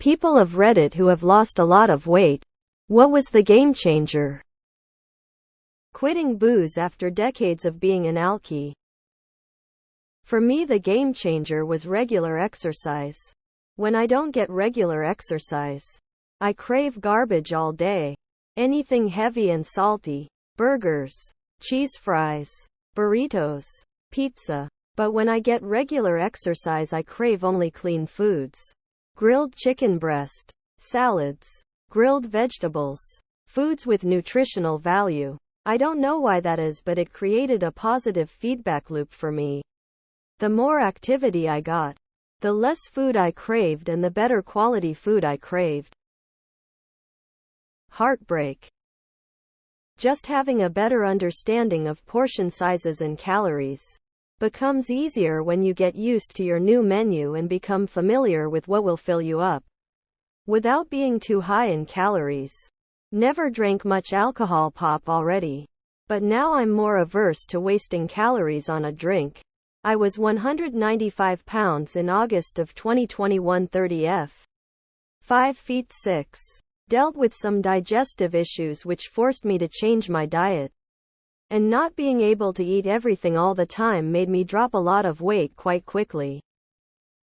People of Reddit who have lost a lot of weight. What was the game changer? Quitting booze after decades of being an alkie. For me, the game changer was regular exercise. When I don't get regular exercise, I crave garbage all day. Anything heavy and salty. Burgers, cheese fries, burritos, pizza. But when I get regular exercise, I crave only clean foods. Grilled chicken breast, salads, grilled vegetables, foods with nutritional value. I don't know why that is, but it created a positive feedback loop for me. The more activity I got, the less food I craved and the better quality food I craved. Heartbreak. Just having a better understanding of portion sizes and calories becomes easier when you get used to your new menu and become familiar with what will fill you up without being too high in calories. Never drank much alcohol pop already, but now I'm more averse to wasting calories on a drink. I was 195 pounds in August of 2021, 30 f. 5 feet 6. Dealt with some digestive issues which forced me to change my diet. And not being able to eat everything all the time made me drop a lot of weight quite quickly.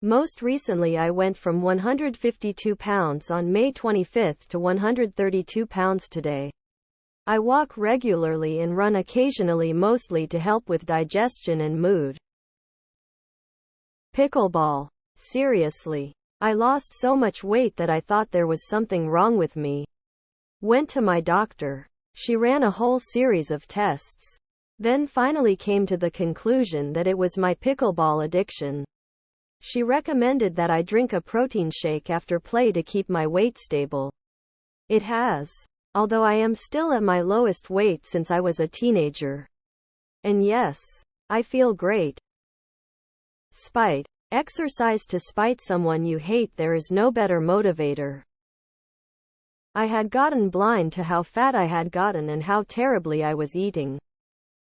Most recently I went from 152 pounds on May 25 to 132 pounds today. I walk regularly and run occasionally, mostly to help with digestion and mood. Pickleball. Seriously. I lost so much weight that I thought there was something wrong with me. Went to my doctor. She ran a whole series of tests. Then finally came to the conclusion that it was my pickleball addiction. She recommended that I drink a protein shake after play to keep my weight stable. It has. Although I am still at my lowest weight since I was a teenager. And yes, I feel great. Spite. Exercise to spite someone you hate. There is no better motivator. I had gotten blind to how fat I had gotten and how terribly I was eating.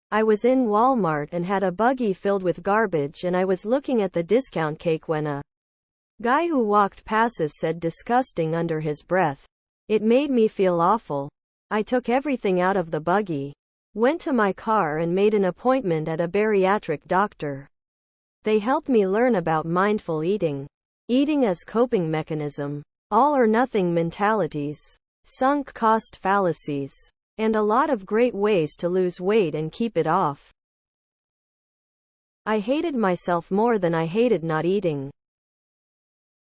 I was in Walmart and had a buggy filled with garbage, and I was looking at the discount cake when a guy who walked past said disgusting under his breath. It made me feel awful. I took everything out of the buggy, went to my car and made an appointment at a bariatric doctor. They helped me learn about mindful eating as coping mechanism, all or nothing mentalities, sunk cost fallacies, and a lot of great ways to lose weight and keep it off. I hated myself more than I hated not eating.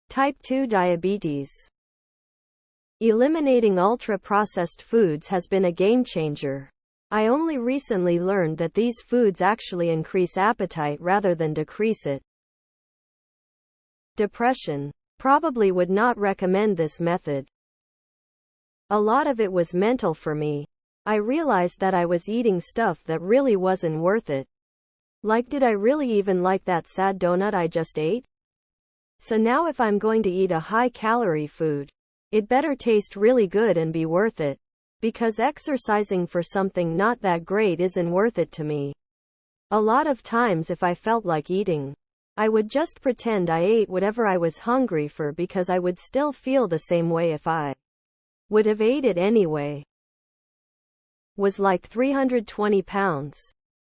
Type 2 diabetes. Eliminating ultra-processed foods has been a game changer. I only recently learned that these foods actually increase appetite rather than decrease it. Depression. Probably would not recommend this method. A lot of it was mental for me. I realized that I was eating stuff that really wasn't worth it. Like, did I really even like that sad donut I just ate? So now if I'm going to eat a high-calorie food, it better taste really good and be worth it. Because exercising for something not that great isn't worth it to me. A lot of times if I felt like eating, I would just pretend I ate whatever I was hungry for because I would still feel the same way if I would have ate it anyway. Was like 320 pounds.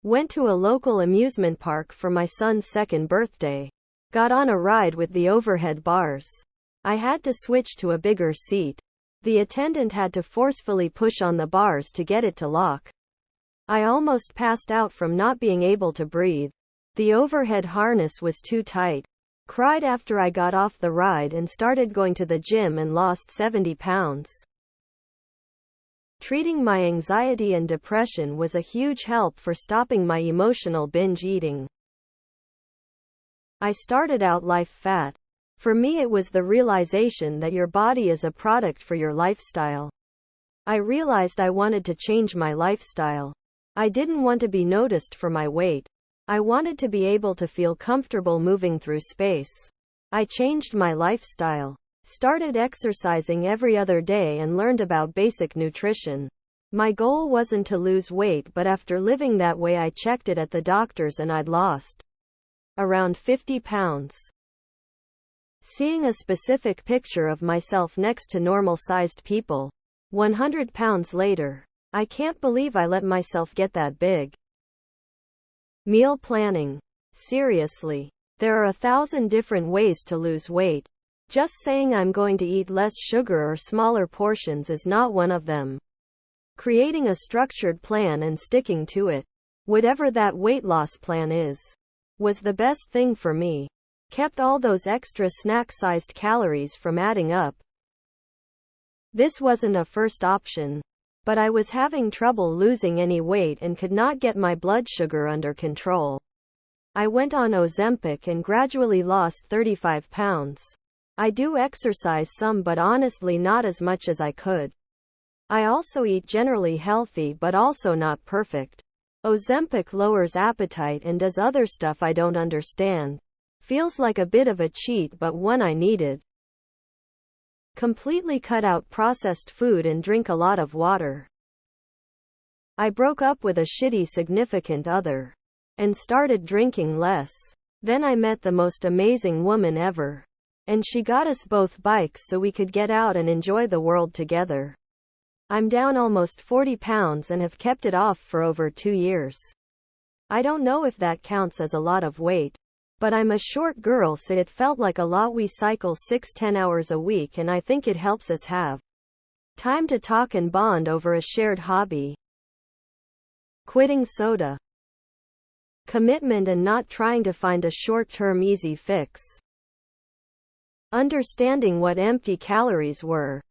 Went to a local amusement park for my son's second birthday. Got on a ride with the overhead bars. I had to switch to a bigger seat. The attendant had to forcefully push on the bars to get it to lock. I almost passed out from not being able to breathe. The overhead harness was too tight. Cried after I got off the ride and started going to the gym and lost 70 pounds. Treating my anxiety and depression was a huge help for stopping my emotional binge eating. I started out life fat. For me, it was the realization that your body is a product for your lifestyle. I realized I wanted to change my lifestyle. I didn't want to be noticed for my weight. I wanted to be able to feel comfortable moving through space. I changed my lifestyle, started exercising every other day, and learned about basic nutrition. My goal wasn't to lose weight, but after living that way, I checked it at the doctors and I'd lost around 50 pounds. Seeing a specific picture of myself next to normal-sized people. 100 pounds later. I can't believe I let myself get that big. Meal planning. Seriously. There are 1,000 different ways to lose weight. Just saying I'm going to eat less sugar or smaller portions is not one of them. Creating a structured plan and sticking to it, whatever that weight loss plan is, was the best thing for me. Kept all those extra snack-sized calories from adding up. This wasn't a first option, but I was having trouble losing any weight and could not get my blood sugar under control. I went on Ozempic and gradually lost 35 pounds. I do exercise some, but honestly not as much as I could. I also eat generally healthy but also not perfect. Ozempic lowers appetite and does other stuff I don't understand. Feels like a bit of a cheat, but one I needed. Completely cut out processed food and drink a lot of water. I broke up with a shitty significant other and started drinking less. Then I met the most amazing woman ever, and she got us both bikes so we could get out and enjoy the world together. I'm down almost 40 pounds and have kept it off for over 2 years. I don't know if that counts as a lot of weight, but I'm a short girl, so it felt like a lot. We cycle 6-10 hours a week, and I think it helps us have time to talk and bond over a shared hobby. Quitting soda. Commitment and not trying to find a short-term easy fix. Understanding what empty calories were.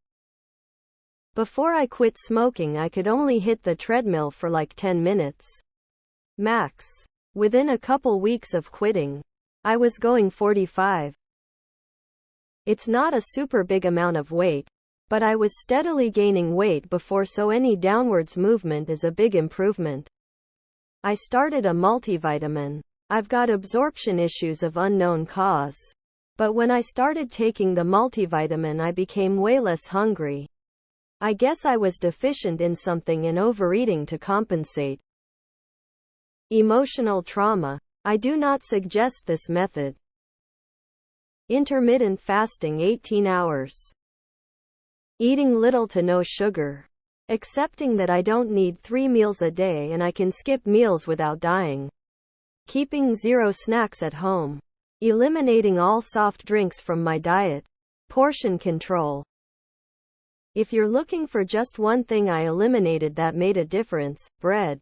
Before I quit smoking, I could only hit the treadmill for like 10 minutes. Max. Within a couple weeks of quitting, I was going 45. It's not a super big amount of weight, but I was steadily gaining weight before, so any downwards movement is a big improvement. I started a multivitamin. I've got absorption issues of unknown cause. But when I started taking the multivitamin, I became way less hungry. I guess I was deficient in something and overeating to compensate. Emotional trauma. I do not suggest this method. Intermittent fasting 18 hours. Eating little to no sugar. Accepting that I don't need 3 meals a day and I can skip meals without dying. Keeping 0 snacks at home. Eliminating all soft drinks from my diet. Portion control. If you're looking for just one thing I eliminated that made a difference, bread.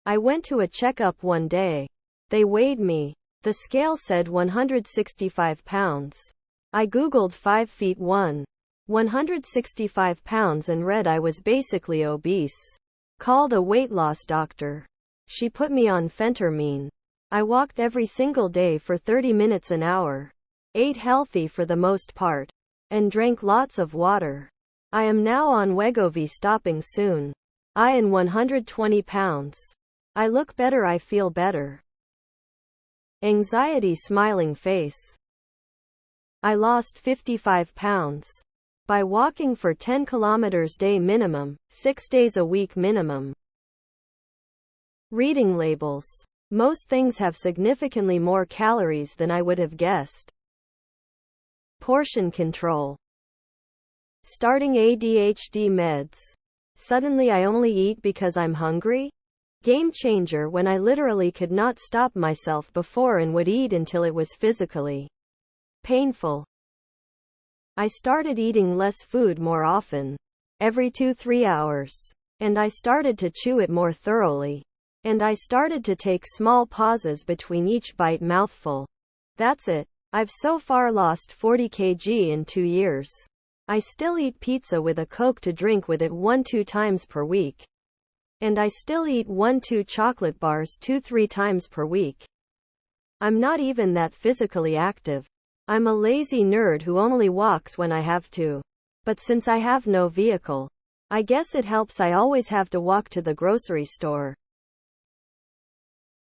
I went to a checkup one day. They weighed me. The scale said 165 pounds. I googled 5 feet 165 pounds and read I was basically obese. Called a weight loss doctor. She put me on phentermine. I walked every single day for 30 minutes an hour. Ate healthy for the most part. And drank lots of water. I am now on Wegovy, stopping soon. I am 120 pounds. I look better, I feel better. Anxiety smiling face. I lost 55 pounds. By walking for 10 kilometers day minimum, 6 days a week minimum. Reading labels. Most things have significantly more calories than I would have guessed. Portion control. Starting ADHD meds. Suddenly I only eat because I'm hungry? Game changer when I literally could not stop myself before and would eat until it was physically painful. I started eating less food more often. Every 2-3 hours. And I started to chew it more thoroughly. And I started to take small pauses between each bite mouthful. That's it. I've so far lost 40 kg in 2 years. I still eat pizza with a Coke to drink with it 1-2 times per week. And I still eat 1-2 chocolate bars 2-3 times per week. I'm not even that physically active. I'm a lazy nerd who only walks when I have to. But since I have no vehicle, I guess it helps I always have to walk to the grocery store.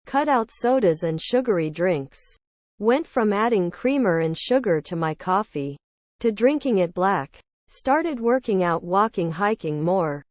Cut out sodas and sugary drinks. Went from adding creamer and sugar to my coffee, to drinking it black. Started working out, walking, hiking more.